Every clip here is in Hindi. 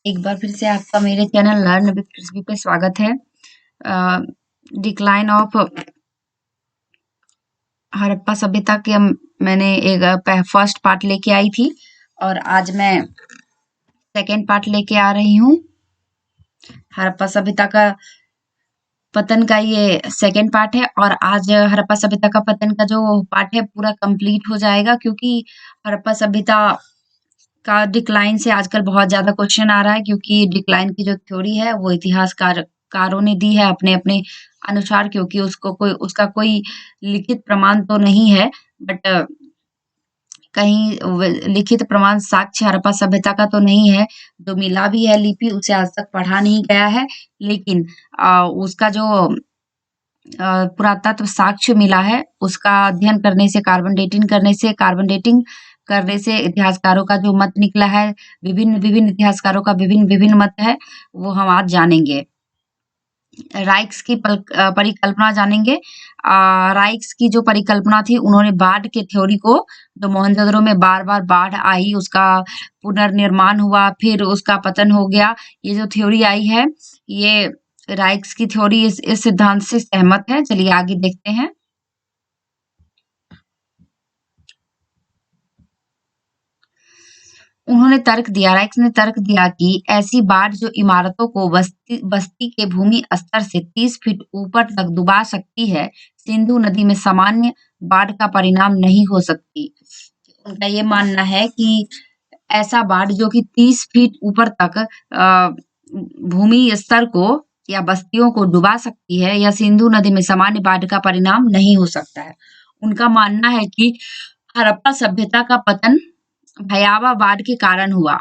एक बार फिर से आपका मेरे चैनल लर्न विद कृषि पे स्वागत है। डिक्लाइन ऑफ हड़प्पा सभ्यता के मैंने एक फर्स्ट पार्ट लेके आई थी और आज मैं सेकेंड पार्ट लेके आ रही हूँ। हड़प्पा सभ्यता का पतन का ये सेकेंड पार्ट है और आज हड़प्पा सभ्यता का पतन का जो पार्ट है पूरा कंप्लीट हो जाएगा, क्योंकि हड़प्पा सभ्यता का डिक्लाइन से आजकल बहुत ज्यादा क्वेश्चन आ रहा है, क्योंकि डिक्लाइन की जो थ्योरी है वो इतिहासकारों ने दी है अपने अपने अनुसार, क्योंकि उसका कोई लिखित प्रमाण तो नहीं है, बट कहीं लिखित प्रमाण साक्ष्य हड़प्पा सभ्यता का तो नहीं है। जो मिला भी है लिपि उसे आज तक पढ़ा नहीं गया है, लेकिन उसका जो पुरातत्व साक्ष्य मिला है उसका अध्ययन करने से, कार्बन डेटिंग करने से इतिहासकारों का जो मत निकला है, विभिन्न इतिहासकारों का विभिन्न मत है, वो हम आज जानेंगे। राइक्स की परिकल्पना जानेंगे। राइक्स की जो परिकल्पना थी, उन्होंने बाढ़ के थ्योरी को, जो मोहनजोदड़ो में बार बार बाढ़ आई, उसका पुनर्निर्माण हुआ, फिर उसका पतन हो गया, ये जो थ्योरी आई है, ये राइक्स की थ्योरी इस सिद्धांत से सहमत है। चलिए आगे देखते हैं। राइक्स ने तर्क दिया कि ऐसी बाढ़ जो इमारतों को बस्ती के भूमि स्तर से 30 फीट ऊपर तक डुबा सकती है, सिंधु नदी में सामान्य बाढ़ का परिणाम नहीं हो सकती। उनका ये मानना है कि ऐसा बाढ़ जो कि 30 फीट ऊपर तक भूमि स्तर को या बस्तियों को डुबा सकती है, या सिंधु नदी में सामान्य बाढ़ का परिणाम नहीं हो सकता है। उनका मानना है कि हड़प्पा सभ्यता का पतन भयावह बाढ़ के कारण हुआ।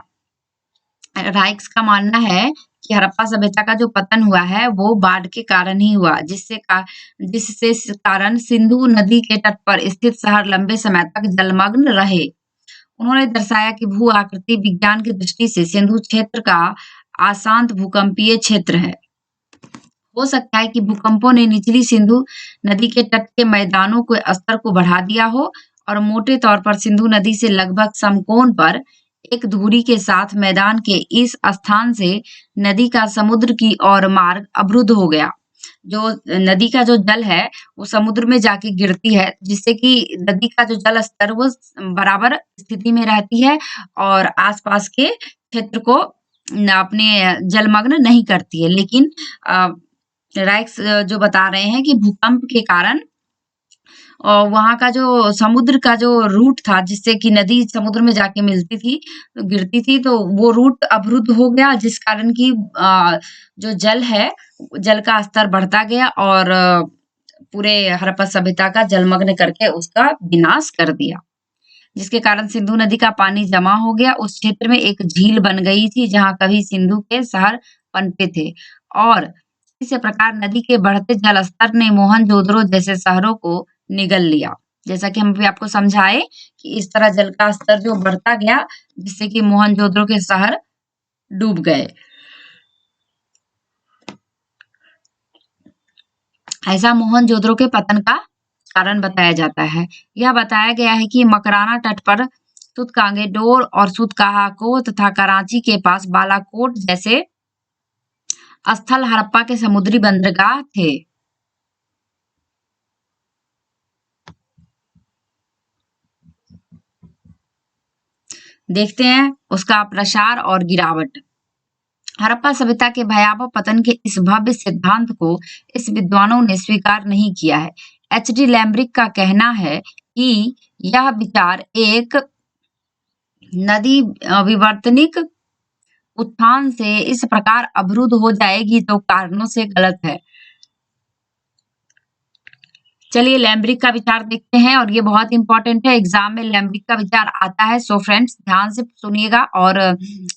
राइक्स का मानना है कि हड़प्पा सभ्यता का जो पतन हुआ है वो बाढ़ के कारण ही हुआ, जिससे कारण सिंधु नदी के तट पर स्थित शहर लंबे समय तक जलमग्न रहे। उन्होंने दर्शाया कि भू आकृति विज्ञान की दृष्टि से सिंधु क्षेत्र का अशांत भूकंपीय क्षेत्र है। हो सकता है कि भूकंपों ने निचली सिंधु नदी के तट के मैदानों के स्तर को बढ़ा दिया हो और मोटे तौर पर सिंधु नदी से लगभग समकोण पर एक धुरी के साथ मैदान के इस स्थान से नदी का समुद्र की ओर मार्ग अवरुद्ध हो गया। जो नदी का जो जल है वो समुद्र में जाके गिरती है, जिससे कि नदी का जो जल स्तर वो बराबर स्थिति में रहती है और आसपास के क्षेत्र को अपने जलमग्न नहीं करती है। लेकिन राइक्स जो बता रहे हैं कि भूकंप के कारण वहां का जो समुद्र का जो रूट था, जिससे कि नदी समुद्र में जाके मिलती थी, गिरती थी, तो वो रूट अवरुद्ध हो गया, जिस कारण की जो जल है, जल का स्तर बढ़ता गया और पूरे हड़प्पा सभ्यता का जलमग्न करके उसका विनाश कर दिया, जिसके कारण सिंधु नदी का पानी जमा हो गया। उस क्षेत्र में एक झील बन गई थी जहां कभी सिंधु के शहर पनपे थे, और इसी प्रकार नदी के बढ़ते जल स्तर ने मोहनजोदड़ो जैसे शहरों को निगल लिया। जैसा कि हम भी आपको समझाए कि इस तरह जल का स्तर जो बढ़ता गया, जिससे कि मोहनजोदड़ो के शहर डूब गए। ऐसा मोहनजोदड़ो के पतन का कारण बताया जाता है। यह बताया गया है कि मकराना तट पर सूतकांगेडोर और सूतकाहाको तथा कराची के पास बालाकोट जैसे स्थल हड़प्पा के समुद्री बंदरगाह थे। देखते हैं उसका प्रसार और गिरावट। हड़प्पा सभ्यता के भयावह पतन के इस भव्य सिद्धांत को इस विद्वानों ने स्वीकार नहीं किया है। एच.डी. लैम्ब्रिक का कहना है कि यह विचार एक नदी विवर्तनिक उत्थान से इस प्रकार अवरुद्ध हो जाएगी तो कारणों से गलत है। चलिए लैम्ब्रिक का विचार देखते हैं, और ये बहुत इंपॉर्टेंट है, एग्जाम में लैम्ब्रिक का विचार आता है। सो फ्रेंड्स ध्यान से सुनिएगा, और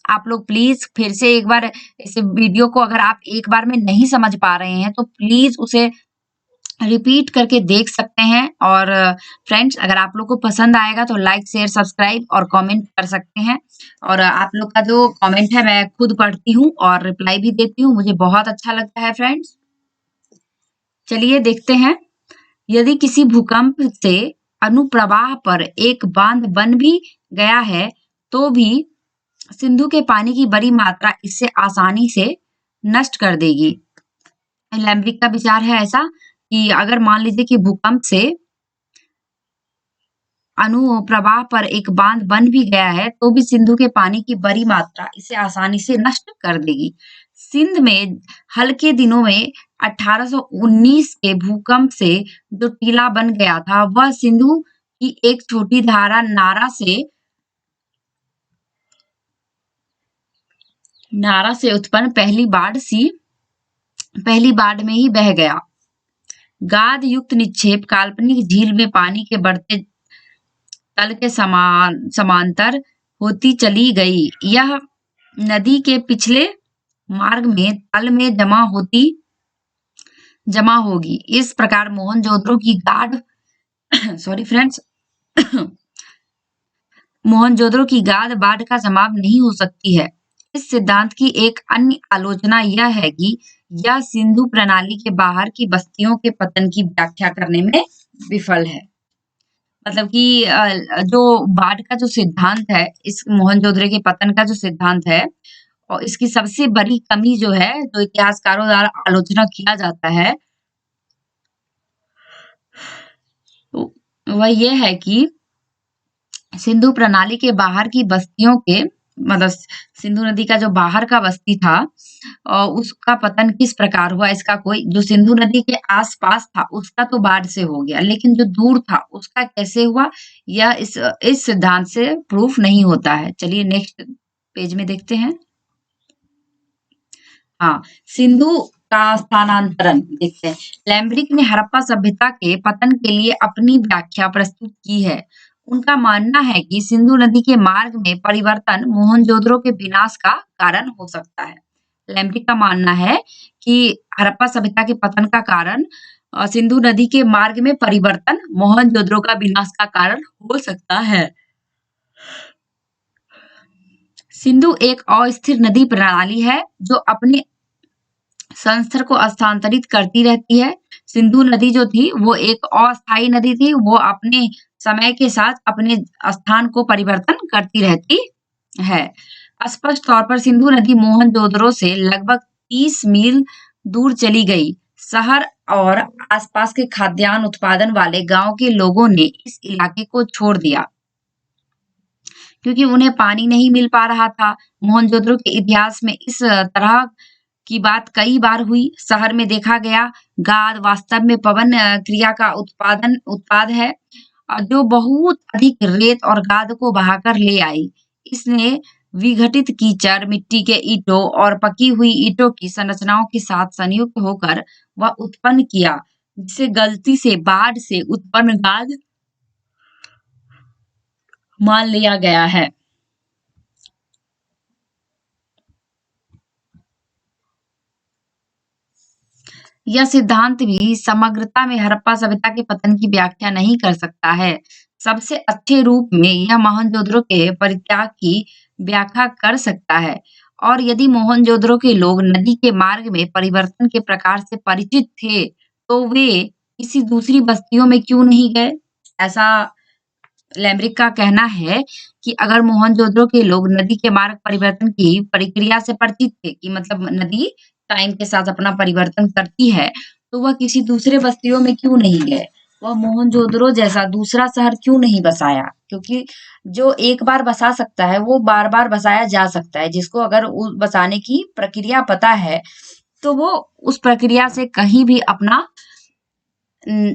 आप लोग प्लीज फिर से एक बार इस वीडियो को अगर आप एक बार में नहीं समझ पा रहे हैं तो प्लीज उसे रिपीट करके देख सकते हैं। और फ्रेंड्स अगर आप लोग को पसंद आएगा तो लाइक शेयर सब्सक्राइब और कमेंट कर सकते हैं। और आप लोग का जो कमेंट है मैं खुद पढ़ती हूँ और रिप्लाई भी देती हूँ, मुझे बहुत अच्छा लगता है फ्रेंड्स। चलिए देखते हैं। यदि किसी भूकंप से अनुप्रवाह पर एक बांध बन भी गया है तो भी सिंधु के पानी की बड़ी मात्रा इससे आसानी से नष्ट कर देगी। लैम्ब्रिक का विचार है ऐसा कि अगर मान लीजिए कि भूकंप से अनुप्रवाह पर एक बांध बन भी गया है, तो भी सिंधु के पानी की बड़ी मात्रा इसे आसानी से नष्ट कर देगी। सिंध में हल्के दिनों में 1819 के भूकंप से जो टीला बन गया था, वह सिंधु की एक छोटी धारा नारा से उत्पन्न पहली बाढ़ में ही बह गया। गाद युक्त निक्षेप काल्पनिक झील में पानी के बढ़ते तल के समांतर होती चली गई। यह नदी के पिछले मार्ग में तल में जमा होगी। इस प्रकार मोहनजोदड़ो की गाढ़ सॉरी फ्रेंड्स मोहनजोदड़ो की गाद बाढ़ का जवाब नहीं हो सकती है। इस सिद्धांत की एक अन्य आलोचना यह है कि यह सिंधु प्रणाली के बाहर की बस्तियों के पतन की व्याख्या करने में विफल है। मतलब कि जो बाढ़ का जो सिद्धांत है, इस मोहनजोदड़ो के पतन का जो सिद्धांत है, और इसकी सबसे बड़ी कमी जो है, जो इतिहासकारों द्वारा आलोचना किया जाता है, वह ये है कि सिंधु प्रणाली के बाहर की बस्तियों के मतलब सिंधु नदी का जो बाहर का बस्ती था, उसका पतन किस प्रकार हुआ, इसका कोई जो सिंधु नदी के आसपास था उसका तो बाढ़ से हो गया, लेकिन जो दूर था उसका कैसे हुआ, यह इस सिद्धांत से प्रूफ नहीं होता है। चलिए नेक्स्ट पेज में देखते हैं। हाँ, सिंधु का स्थानांतरण देखते हैं। लैम्ब्रिक ने हड़प्पा सभ्यता के पतन के लिए अपनी व्याख्या प्रस्तुत की है। उनका मानना है कि सिंधु नदी के मार्ग में परिवर्तन मोहनजोदड़ो के विनाश का कारण हो सकता है। लैम्ब्रिक का मानना है कि हड़प्पा सभ्यता के पतन का कारण सिंधु नदी के मार्ग में परिवर्तन मोहनजोदड़ो का विनाश का कारण हो सकता है। सिंधु एक अस्थिर नदी प्रणाली है जो अपने संस्तर को स्थानांतरित करती रहती है। सिंधु नदी जो थी वो एक अस्थायी नदी थी, वो अपने समय के साथ अपने स्थान को परिवर्तन करती रहती है। स्पष्ट तौर पर सिंधु नदी मोहनजोदड़ो से लगभग 30 मील दूर चली गई। शहर और आसपास के खाद्यान्न उत्पादन वाले गांव के लोगों ने इस इलाके को छोड़ दिया क्योंकि उन्हें पानी नहीं मिल पा रहा था। मोहनजोदड़ो के इतिहास में इस तरह की बात कई बार हुई। शहर में देखा गया गाद वास्तव में पवन क्रिया का उत्पाद है, जो बहुत अधिक रेत और गाद को बहाकर ले आई। इसने विघटित कीचड़, मिट्टी के ईंटों और पकी हुई ईंटों की संरचनाओं के साथ संयुक्त होकर वह उत्पन्न किया, जिसे गलती से बाढ़ से उत्पन्न गाद मान लिया गया है। यह सिद्धांत भी समग्रता में हड़प्पा सभ्यता के पतन की व्याख्या नहीं कर सकता है। सबसे अच्छे रूप में यह मोहनजोदड़ो के परित्याग की व्याख्या कर सकता है। और यदि मोहनजोदड़ो के लोग नदी के मार्ग में परिवर्तन के प्रकार से परिचित थे, तो वे किसी दूसरी बस्तियों में क्यों नहीं गए? ऐसा लैम्ब्रिक का कहना है कि अगर मोहनजोदड़ो के लोग नदी के मार्ग परिवर्तन की प्रक्रिया से परिचित थे, कि मतलब नदी टाइम के साथ अपना परिवर्तन करती है, तो वह किसी दूसरे बस्तियों में क्यों नहीं गए? वह मोहनजोदड़ो जैसा दूसरा शहर क्यों नहीं बसाया? क्योंकि जो एक बार बसा सकता है, वो बार-बार बसाया जा सकता है। जिसको अगर बसाने की प्रक्रिया पता है, तो वो उस प्रक्रिया से कहीं भी अपना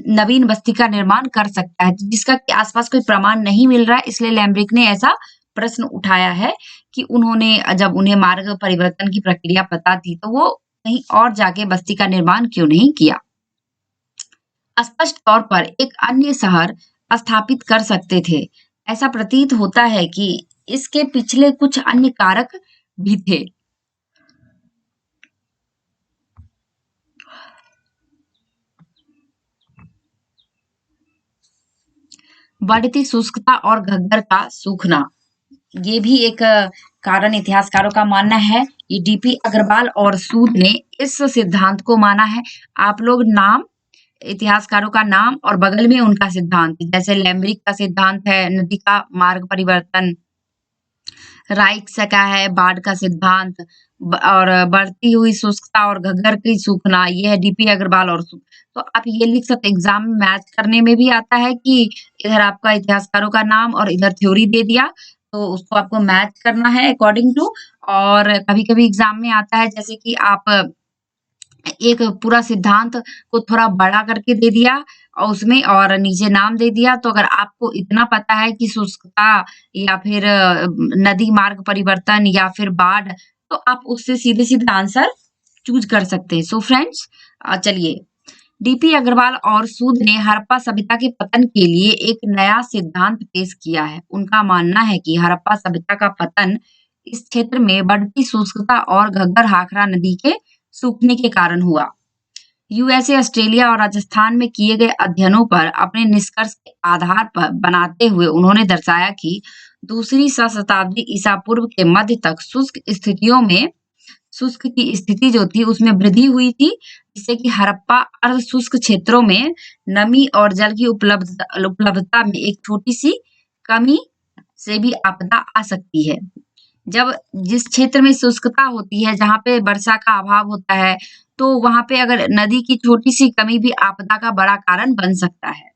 नवीन बस्ती का निर्माण कर सकता है, जिसका आसपास कोई प्रमाण नहीं मिल रहा है। इसलिए लैम्ब्रिक ने ऐसा प्रश्न उठाया है कि उन्होंने जब उन्हें मार्ग परिवर्तन की प्रक्रिया पता थी, तो वो कहीं और जाके बस्ती का निर्माण क्यों नहीं किया? स्पष्ट तौर पर एक अन्य शहर स्थापित कर सकते थे। ऐसा प्रतीत होता है कि इसके पिछले कुछ अन्य कारक भी थे। बढ़ती शुष्कता और घग्गर का सूखना, ये भी एक कारण इतिहासकारों का मानना है। ये डीपी अग्रवाल और सूद ने इस सिद्धांत को माना है। आप लोग नाम, इतिहासकारों का नाम और बगल में उनका सिद्धांत, जैसे लैम्ब्रिक का सिद्धांत है नदी का मार्ग परिवर्तन, राइक्स का है बाढ़ का सिद्धांत और बढ़ती हुई शुष्कता और घग्गर की सूखना, ये है डीपी अग्रवाल और तो आप ये लिख सकते एग्जाम में मैच करने में भी आता है कि इधर आपका इतिहासकारों का नाम और इधर थ्योरी दे दिया, तो उसको आपको मैच करना है अकॉर्डिंग टू। और कभी-कभी एग्जाम में आता है जैसे कि आप एक पूरा सिद्धांत को थोड़ा बड़ा करके दे दिया और उसमें और नीचे नाम दे दिया, तो अगर आपको इतना पता है कि शुष्कता या फिर नदी मार्ग परिवर्तन या फिर बाढ़, तो आप उससे सीधे-सीधे आंसर चूज़ कर सकते हैं। सो फ्रेंड्स चलिए, डीपी अग्रवाल और सूद ने हड़प्पा सभ्यता के पतन के लिए एक नया सिद्धांत पेश किया है। उनका मानना है कि हड़प्पा सभ्यता का पतन इस क्षेत्र में बढ़ती शुष्कता और घग्गर-हाकरा नदी के सूखने के कारण हुआ। यूएसए, ऑस्ट्रेलिया और राजस्थान में किए गए अध्ययनों पर अपने निष्कर्ष के आधार पर बनाते हुए उन्होंने दर्शाया कि दूसरी शताब्दी ईसा पूर्व के मध्य तक शुष्क की स्थिति जो थी उसमें वृद्धि हुई थी, जिससे कि हड़प्पा अर्ध शुष्क क्षेत्रों में नमी और जल की उपलब्धता में एक छोटी सी कमी से भी आपदा आ सकती है। जब जिस क्षेत्र में शुष्कता होती है, जहाँ पे वर्षा का अभाव होता है, तो वहाँ पे अगर नदी की छोटी-सी कमी भी आपदा का बड़ा कारण बन सकता है।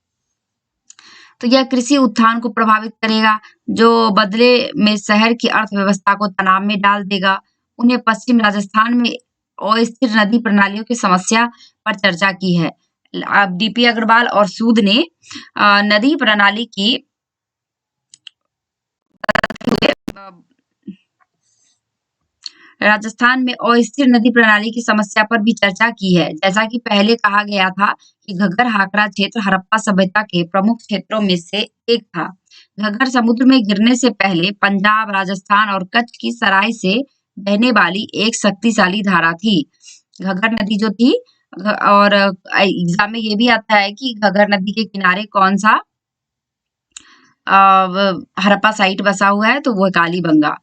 तो यह कृषि उत्थान को प्रभावित करेगा, जो बदले में शहर की अर्थव्यवस्था को तनाव में डाल देगा। उन्हें पश्चिम राजस्थान में अस्थिर नदी प्रणालियों की समस्या पर चर्चा की है। अब डीपी अग्रवाल और सूद ने नदी प्रणाली की राजस्थान में अस्थिर नदी प्रणाली की समस्या पर भी चर्चा की है। जैसा कि पहले कहा गया था कि घग्गर-हाकरा क्षेत्र हड़प्पा सभ्यता के प्रमुख क्षेत्रों में से एक था। घग्गर समुद्र में गिरने से पहले पंजाब, राजस्थान और कच्छ की सराय से बहने वाली एक शक्तिशाली धारा थी। घग्गर नदी जो थी और एग्जाम में ये भी आता है कि घग्गर नदी के किनारे कौन सा हड़प्पा साइट बसा हुआ है, तो वो है कालीबंगा।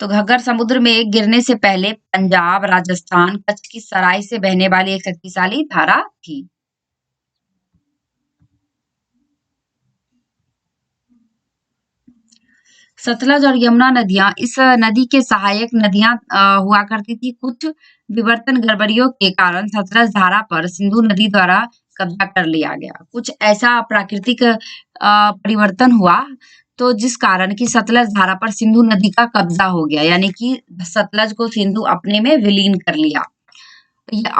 तो घग्गर समुद्र में गिरने से पहले पंजाब, राजस्थान, कच्छ की सराय से बहने वाली एक शक्तिशाली धारा थी। सतलज और यमुना नदियां इस नदी के सहायक नदियां हुआ करती थी। कुछ विवर्तन गड़बड़ियों के कारण सतलज धारा पर सिंधु नदी द्वारा कब्जा कर लिया गया। कुछ ऐसा प्राकृतिक परिवर्तन हुआ तो जिस कारण कि सतलज धारा पर सिंधु नदी का कब्जा हो गया, यानी कि सतलज को सिंधु अपने में विलीन कर लिया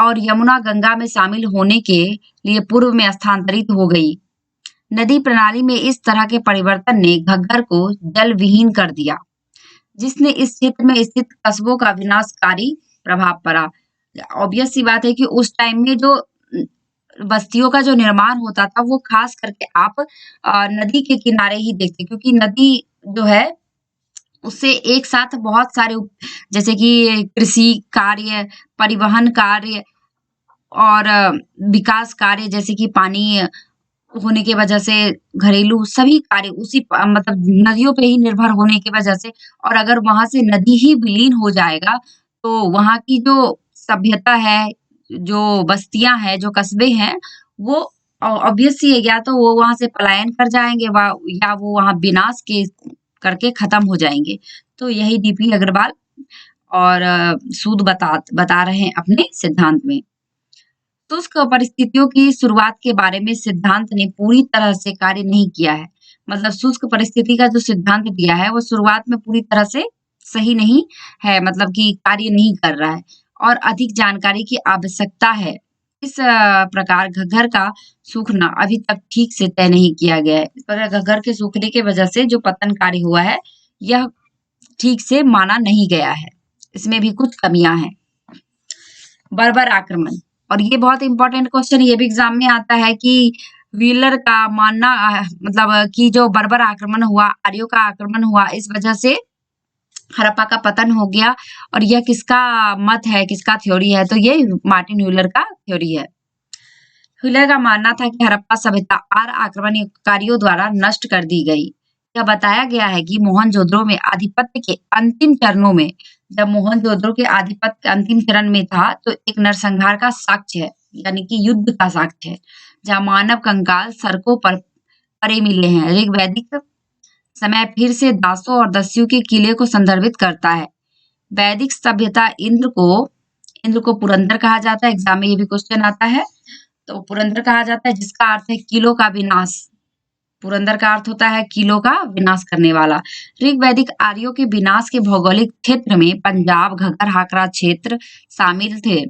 और यमुना गंगा में शामिल होने के लिए पूर्व में स्थानांतरित हो गई। नदी प्रणाली में इस तरह के परिवर्तन ने घग्गर को जल विहीन कर दिया, जिसने इस क्षेत्र में स्थित कस्बों का विनाशकारी प्रभाव पड़ा। ऑब्वियस सी बात है कि उस टाइम में जो बस्तियों का जो निर्माण होता था वो खास करके आप नदी के किनारे ही देखते, क्योंकि नदी जो है उससे एक साथ बहुत सारे जैसे कि कृषि कार्य, परिवहन कार्य और विकास कार्य जैसे कि पानी होने की वजह से घरेलू सभी कार्य उसी मतलब नदियों पे ही निर्भर होने की वजह से, और अगर वहाँ से नदी ही विलीन हो जाएगा, तो वहाँ की जो सभ्यता है, जो बस्तियाँ हैं, जो कस्बे हैं, वो ऑब्वियस सी है, या तो वो वहाँ से पलायन कर जाएँगे या वो वहाँ विनाश के करके खत्म हो जाएँगे। तो यही डीपी अग्रवाल और सूद बता रहे हैं अपने सिद्धांत में। शुष्क परिस्थितियों की शुरुआत के बारे में सिद्धांत ने पूरी तरह से कार्य नहीं किया है। मतलब शुष्क परिस्थिति का जो सिद्धांत दिया है वो शुरुआत में पूरी तरह से सही नहीं है, मतलब कि कार्य नहीं कर रहा है और अधिक जानकारी की आवश्यकता है। इस प्रकार घग्गर का सूखना अभी तक ठीक से तय नहीं किया गया है। इस प्रकार घग्गर के सूखने की वजह से जो पतन कार्य हुआ है, यह ठीक से माना नहीं गया है। इसमें भी कुछ कमियां हैं। बर्बर आक्रमण, और ये बहुत इंपॉर्टेंट क्वेश्चन ये भी एग्जाम में आता है कि व्हीलर का मानना मतलब कि जो बर्बर आक्रमण हुआ, आर्यों का आक्रमण हुआ, इस वजह से हड़प्पा का पतन हो गया, और यह किसका मत है, किसका थ्योरी है, तो ये मार्टिन व्हीलर का थ्योरी है। व्हीलर का मानना था कि हड़प्पा सभ्यता आर्य आक्रमणकारियों द्वारा नष्ट कर दी गई। यह बताया गया है कि मोहनजोदड़ो में आधिपत्य के अंतिम चरणों में, जब मोहनजोदड़ो के आधिपत्य के अंतिम चरण में था, तो एक नरसंहार का साक्ष्य है, यानी कि युद्ध का साक्ष्य है, जहाँ मानव कंकाल सड़कों पर पड़े मिले हैं। ऋग्वैदिक समय फिर से दासों और दस्यु के किले को संदर्भित करता है। वैदिक सभ्यता इंद्र को पुरंदर कहा जाता है। एग्जाम में ये भी क्वेश्चन आता है। तो पुरंदर कहा जाता है जिसका अर्थ है किलों का विनाश। पुरंदर का अर्थ होता है किलों का विनाश करने वाला। ऋग्वैदिक आर्यों के विनाश के भौगोलिक क्षेत्र में पंजाब, घग्गर, हाकरा क्षेत्र शामिल थे।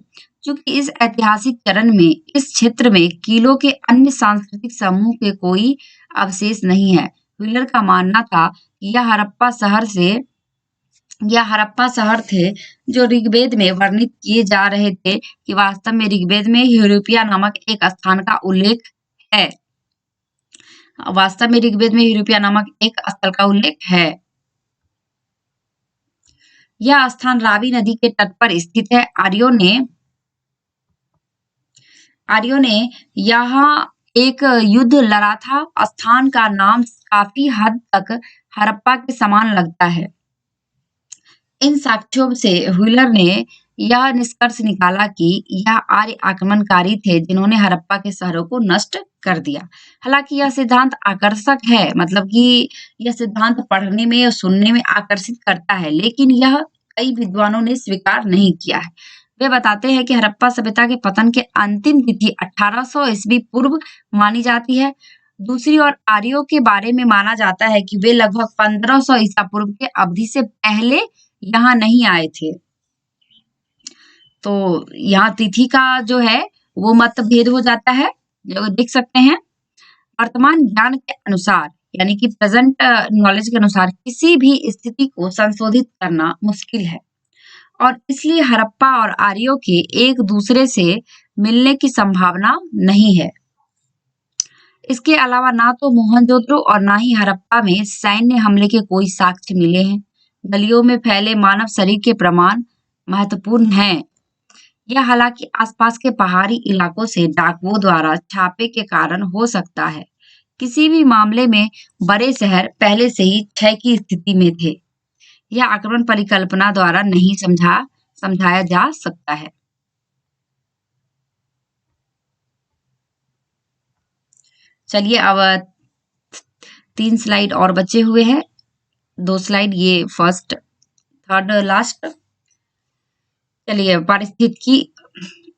क्योंकि इस ऐतिहासिक चरण में इस क्षेत्र में किलों के अन्य सांस्कृतिक समूह के कोई अवशेष नहीं है। व्हीलर का मानना था कि यह हड़प्पा शहर थे जो यूरोपिया नामक एक स्थान का उल्लेख है। वास्तव में ऋग्वेद में यूरोपिया नामक एक स्थल का उल्लेख है। यह स्थान रावी नदी के तट पर स्थित है। आर्यों ने यहाँ एक युद्ध लड़ा था। स्थान का नाम काफी हद तक हड़प्पा के समान लगता है। इन साक्ष्यों से व्हीलर ने यह निष्कर्ष निकाला कि यह आर्य आक्रमणकारी थे जिन्होंने हड़प्पा के शहरों को नष्ट कर दिया। हालांकि यह सिद्धांत आकर्षक है, मतलब कि यह सिद्धांत पढ़ने में और सुनने में आकर्षित करता है, लेकिन यह कई विद्वानों ने स्वीकार नहीं किया है। वे बताते हैं कि हड़प्पा सभ्यता के पतन के अंतिम तिथि 1800 ईस्वी पूर्व मानी जाती है। दूसरी ओर आर्यों के बारे में माना जाता है कि वे लगभग 1500 ईसा पूर्व के अवधि से पहले यहाँ नहीं आए थे। तो यहाँ तिथि का जो है वो मतभेद हो जाता है, जो देख सकते हैं। वर्तमान ज्ञान के अनुसार यानी कि प्रेजेंट नॉलेज के अनुसार किसी भी स्थिति को संशोधित करना मुश्किल है और इसलिए हड़प्पा और आर्यों के एक दूसरे से मिलने की संभावना नहीं है। इसके अलावा ना तो मोहनजोदड़ो और ना ही हड़प्पा में सैन्य हमले के कोई साक्ष्य मिले हैं। गलियों में फैले मानव शरीर के प्रमाण महत्वपूर्ण हैं। यह हालांकि आसपास के पहाड़ी इलाकों से डाकुओं द्वारा छापे के कारण हो सकता है। किसी भी मामले में बड़े शहर पहले से ही क्षय की स्थिति में थे। यह आक्रमण परिकल्पना द्वारा नहीं समझाया जा सकता है। चलिए अब 3 स्लाइड और बचे हुए हैं। 2 स्लाइड, ये फर्स्ट, थर्ड, लास्ट। चलिए, पारिस्थितिकी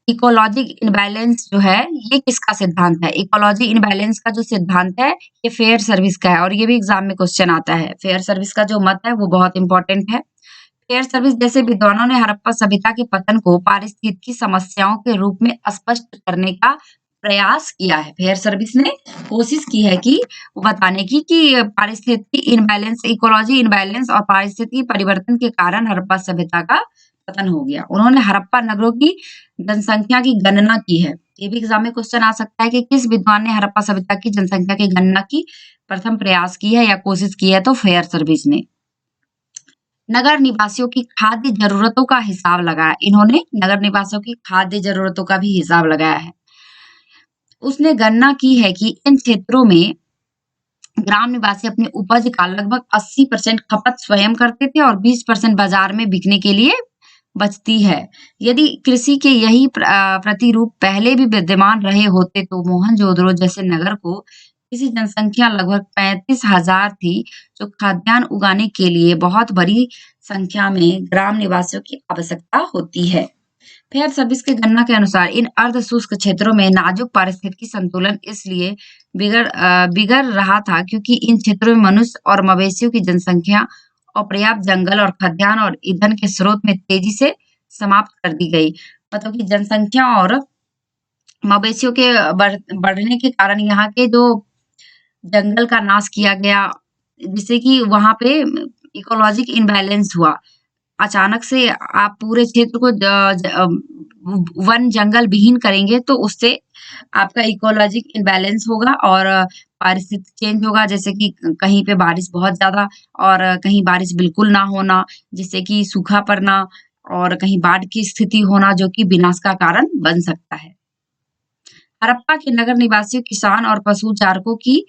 इकोलॉजिक इनबैलेंस जो है ये किसका सिद्धांत है? इकोलॉजी इनबैलेंस का जो सिद्धांत है ये फेयर सर्विस का है और ये भी एग्जाम में क्वेश्चन आता है। फेयर सर्विस का जो मत है वो बहुत इंपॉर्टेंट है। फेयर सर्विस जैसे विद्वानों ने हड़प्पा सभ्यता के पतन को पारिस्थितिकी समस्याओं के रूप में स्पष्ट करने का प्रयास किया है। फेयर सर्विस ने कोशिश की है कि बताने की कि पारिस्थितिकी इनबैलेंस, इकोलॉजी इनबैलेंस और पारिस्थितिकी परिवर्तन के कारण हड़प्पा सभ्यता का पतन हो गया। उन्होंने हड़प्पा नगरों की जनसंख्या की गणना की है। ये भी एग्जाम में क्वेश्चन आ सकता है कि किस विद्वान ने हड़प्पा सभ्यता की जनसंख्या की गणना की प्रथम प्रयास की है या कोशिश की है? तो फेयर सर्विस ने। नगर निवासियों की खाद्य जरूरतों का हिसाब लगाया। इन्होंने नगर निवासियों की खाद्य जरूरतों का भी हिसाब लगाया है। उसने गणना की है कि इन क्षेत्रों में ग्राम निवासी अपनी उपज का लगभग 80% खपत स्वयं करते थे और 20% बाजार में बिकने के लिए बचती है। यदि कृषि के यही प्रतिरूप पहले भी विद्यमान रहे होते तो मोहनजोदड़ो जैसे नगर को इसकी जनसंख्या लगभग 35,000 थी, जो खाद्यान्न उगाने के लिए बहुत बड़ी संख्या में ग्राम निवासियों की आवश्यकता होती है। फेयर सर्विस की गणना के अनुसार इन अर्ध शुष्क क्षेत्रों में नाजुक पारिस्थितिकी संतुलन इसलिए बिगड़ रहा था क्योंकि इन क्षेत्रों में मनुष्य और मवेशियों की जनसंख्या अपर्याप्त जंगल और खाद्यान्न और ईंधन के स्रोत में तेजी से समाप्त कर दी गई। मतलब कि जनसंख्या और मवेशियों के बढ़ने के कारण यहाँ के जो जंगल का नाश किया गया, जिससे कि वहां पे इकोलॉजिक इनबैलेंस हुआ। अचानक से आप पूरे क्षेत्र को वन जंगल विहीन करेंगे तो उससे आपका इकोलॉजिक इनबैलेंस होगा और पारिस्थितिक चेंज होगा, जैसे कि कहीं पे बारिश बहुत ज्यादा और कहीं बारिश बिल्कुल ना होना, जिससे कि सूखा पड़ना और कहीं बाढ़ की स्थिति होना, जो कि विनाश का कारण बन सकता है। हड़प्पा के नगर निवासियों, किसान और पशु चारकों की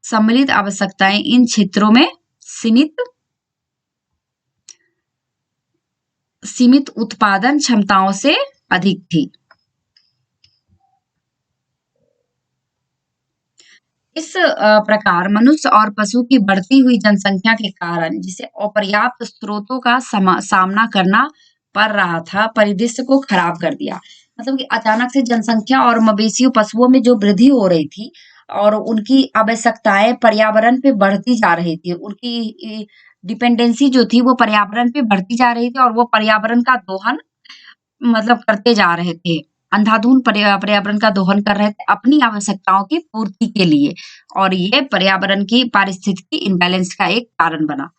सम्मिलित आवश्यकताएं इन क्षेत्रों में सीमित उत्पादन क्षमताओं से अधिक थी। इस प्रकार मनुष्य और पशु की बढ़ती हुई जनसंख्या के कारण जिसे अपर्याप्त स्रोतों का सामना करना पड़ रहा था, परिदृश्य को खराब कर दिया। मतलब कि अचानक से जनसंख्या और मवेशियों पशुओं में जो वृद्धि हो रही थी और उनकी आवश्यकताएं पर्यावरण पे बढ़ती जा रही थी, उनकी डिपेंडेंसी जो थी वो पर्यावरण पे बढ़ती जा रही थी और वो पर्यावरण का दोहन मतलब करते जा रहे थे। अंधाधुंध पर्यावरण का दोहन कर रहे थे अपनी आवश्यकताओं की पूर्ति के लिए और ये पर्यावरण की पारिस्थितिकी इम्बैलेंस का एक कारण बना।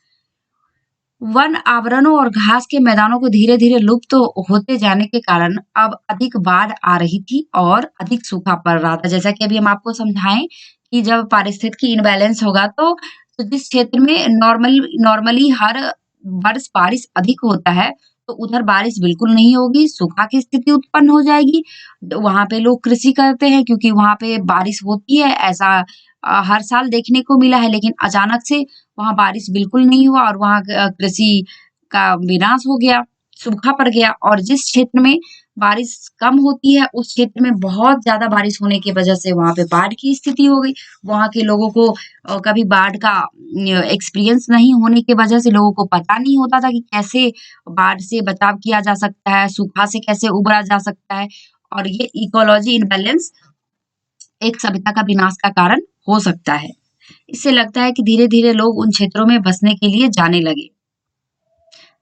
वन आवरणों और घास के मैदानों को धीरे-धीरे लुप्त तो होते जाने के कारण अब अधिक बाढ़ आ रही थी और अधिक सूखा पड़ रहा था। जैसा कि अभी हम आपको समझाएँ कि जब पारिस्थितिकी इम्बैलेंस होगा तो जिस क्षेत्र में नॉर्मली हर वर्ष बारिश अधिक होता है, तो उधर बारिश बिल्कुल नहीं होगी, सूखा की स्थिति उत्पन्न हो जाएगी। वहाँ पे लोग कृषि करते हैं क्योंकि वहाँ पे बारिश होती है, ऐसा हर साल देखने को मिला है, लेकिन अचानक से वहाँ बारिश बिल्कुल नहीं हुआ और वहाँ कृषि का विनाश हो गया, सूखा पड़ गया और जिस क्षेत्र में बारिश कम होती है, उस क्षेत्र में बहुत ज़्यादा बारिश होने की वजह से वहाँ पे बाढ़ की स्थिति हो गई। वहाँ के लोगों को कभी बाढ़ का एक्सपीरियंस नहीं होने की वजह से लोगों को पता नहीं होता था कि कैसे बाढ़ से बचाव किया जा सकता है, सूखा से कैसे उबरा जा सकता है और ये इकोलॉजी इम्बैलेंस एक सभ्यता का विनाश का कारण हो सकता है। इससे लगता है कि धीरे-धीरे लोग उन क्षेत्रों में बसने के लिए जाने लगे।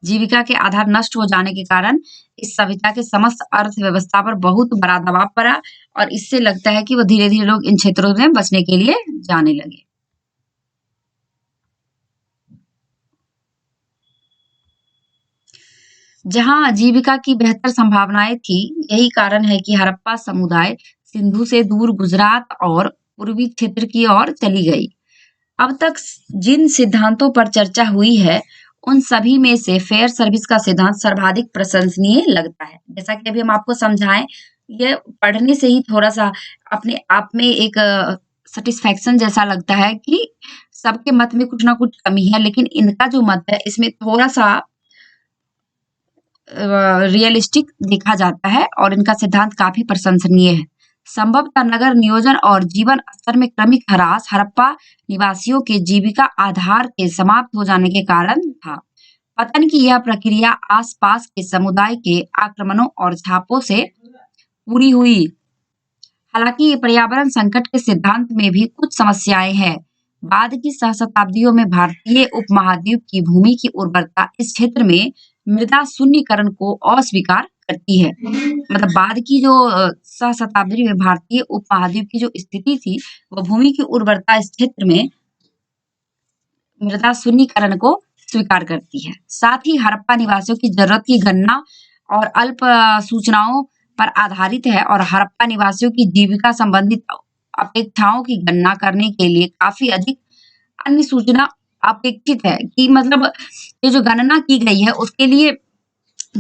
जीविका के आधार नष्ट हो जाने के कारण इस सभ्यता के समस्त अर्थव्यवस्था पर बहुत बड़ा दबाव पड़ा और इससे लगता है कि वो धीरे-धीरे लोग इन क्षेत्रों में बसने के लिए जाने लगे। जहाँ आजीविका की बेहतर संभावनाएं थी, यही कारण है कि हड़प्पा समुदाय सिंधु से दूर गुजरात और पूर्वी क्षेत्र की ओर चली गई। अब तक जिन सिद्धांतों पर चर्चा हुई है, उन सभी में से फेयर सर्विस का सिद्धांत सर्वाधिक प्रशंसनीय लगता है। जैसा कि अभी हम आपको समझाएं, ये पढ़ने से ही थोड़ा-सा अपने आप में एक सैटिस्फैक्शन जैसा लगता है कि सबके मत में कुछ ना कुछ कमी है, लेकिन इनका जो मत है, इसमें थोड़ा-सा रियलिस्टिक देखा जाता है और इनका सिद्धांत काफ़ी प्रशंसनीय है। संभवतः नगर नियोजन और जीवन स्तर में क्रमिक ह्रास हड़प्पा निवासियों के जीविका आधार के समाप्त हो जाने के कारण था। पतन की यह प्रक्रिया आसपास के समुदाय के आक्रमणों और छापों से पूरी हुई। हालांकि पर्यावरण संकट के सिद्धांत में भी कुछ समस्याएं हैं। बाद की सहस्त्राब्दियों में भारतीय उपमहाद्वीप की भूमि की उर्वरता इस क्षेत्र में मृदा शून्यकरण को अस्वीकार करती है। मतलब बाद की जो सहस्त्राब्दी में भारतीय उपमहाद्वीप की जो स्थिति थी, वो भूमि की उर्वरता इस क्षेत्र में मृदा शून्यकरण को स्वीकार करती है। साथ ही हड़प्पा निवासियों की जरूरत की गणना और अल्प सूचनाओं पर आधारित है और हड़प्पा निवासियों की जीविका संबंधित अपेक्षाओं की गणना करने के लिए काफी अधिक अन्य सूचना अपेक्षित है कि मतलब ये जो गणना की गई है उसके लिए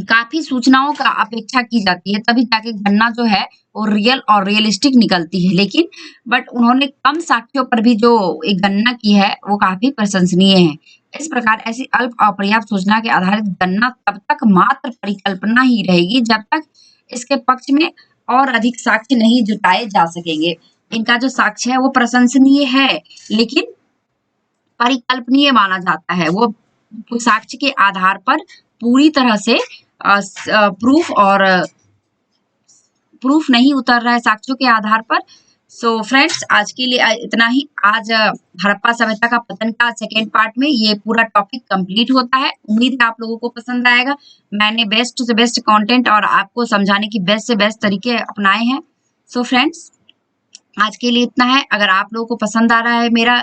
काफी सूचनाओं का अपेक्षा की जाती है तभी जाके गणना जो है वो रियल और रियलिस्टिक निकलती है लेकिन बट उन्होंने कम साक्ष्यों पर भी जो एक गणना की है वो काफी प्रशंसनीय है। इस प्रकार ऐसी अल्प अपर्याप्त सूचना के आधारित गणना तब तक मात्र परिकल्पना ही रहेगी जब तक इसके पक्ष में और अधिक साक्ष्य नहीं जुटाए जा सकेंगे। इनका जो साक्ष्य है वो प्रशंसनीय है लेकिन परिकल्पनीय माना जाता है। वो साक्ष्य के आधार पर पूरी तरह से प्रूफ नहीं उतर रहा है साक्ष्यों के आधार पर। सो फ्रेंड्स आज के लिए इतना ही। आज हड़प्पा सभ्यता का पतन का सेकेंड पार्ट में ये पूरा टॉपिक कंप्लीट होता है। उम्मीद है आप लोगों को पसंद आएगा। मैंने बेस्ट से बेस्ट कंटेंट और आपको समझाने की बेस्ट से बेस्ट तरीके अपनाए हैं। सो फ्रेंड्स आज के लिए इतना है। अगर आप लोगों को पसंद आ रहा है मेरा